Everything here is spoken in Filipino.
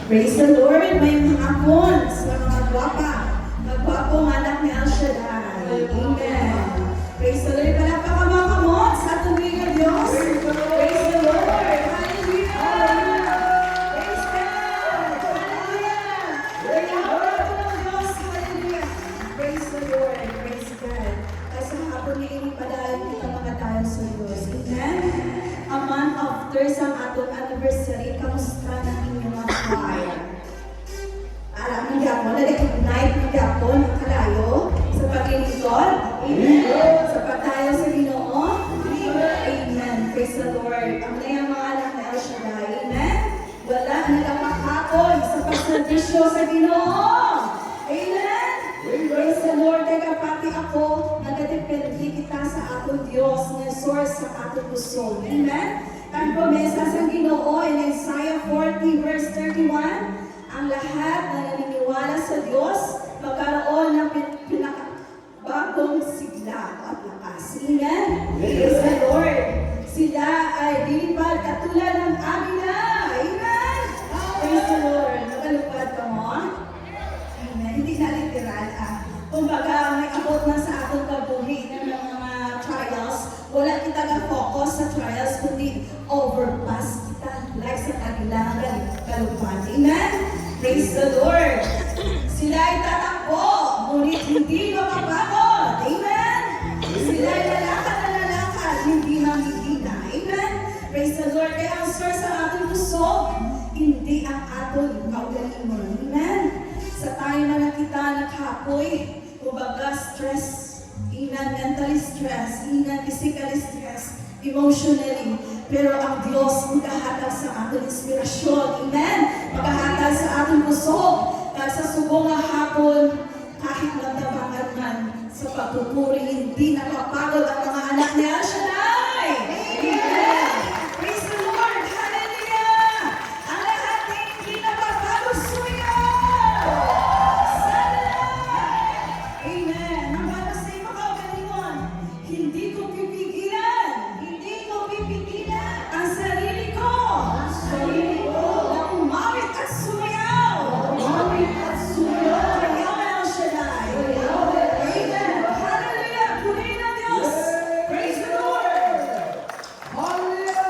Praise the Lord. May mga hapon sa mga magwapong anak ni El Shaddai. Amen. Praise the Lord. Palakpakan mga kamon sa atong ng Diyos. Praise the Lord. Hallelujah. Praise God. Hallelujah. Pagkakawa ko ng Diyos. Hallelujah. Praise the Lord. Praise God. Kasi hapon niya inipadaan kita mga tayo sa Diyos. Amen. A month after sa atong anniversary, kamusta na inyong mga choir? Alam mo gyapon, na-recognize mo gyapon ang kalayo sa paglilingkod. Amen. Sa pagtayo sa Ginoo. Amen. Praise the Lord. Ang nayang mga anak na El Shaddai. Amen. Wala nagapakakon sa pagservisyo sa Ginoo. Amen. Praise the Lord. Kaya pati ako, nagadepende kita sa atong Diyos na source sa atong puso. Amen. Ang promesa sa Ginoo in Isaiah 40 verse 31, ang lahat na naniniwala sa Diyos magkaroon ng pinakabagong sigla at lakas. Amen. Praise the Lord. Sila ay dilipad katulad ng agila. Amen. Praise the Lord. Nakalupad ka mo? Amen. Hindi na literal. Kumbaga, may abot na sa atong kabuhi ng mga trials. Wala kita na-focus sa trials, kundi overpass kita. Like sa kagilangan, kalupad. Amen? Praise the Lord. Sila ay tatakbo, ngunit hindi mapapagod. Amen? Sila ay lalakad, hindi mamihina. Amen? Praise the Lord. Kaya ang source ng ating puso, hindi ang ating kaugalingon. Amen? Sa tayo na nakita naghapoy, kumbaga stress, mentally stress, physically stress, emotionally. Pero ang Diyos maghahatag sa ating inspirasyon. Amen? Maghahatag sa ating puso. Dahil sa subong na hapon, kahit nagdabangan man sa pagpupuri, hindi nakapagod ang mga anak ni El Shaddai. Amen! Praise the Lord! Hallelujah! Ang lahat ay hindi nakapagod suyo! Amen. Ang para sa iyo makagalingon, hindi ko pipigilan ang sarili ko na umawit at sumayaw. Kayaw na ang Shaddai. Amen. Hallelujah. Purihin ang Diyos. Praise the Lord. Hallelujah.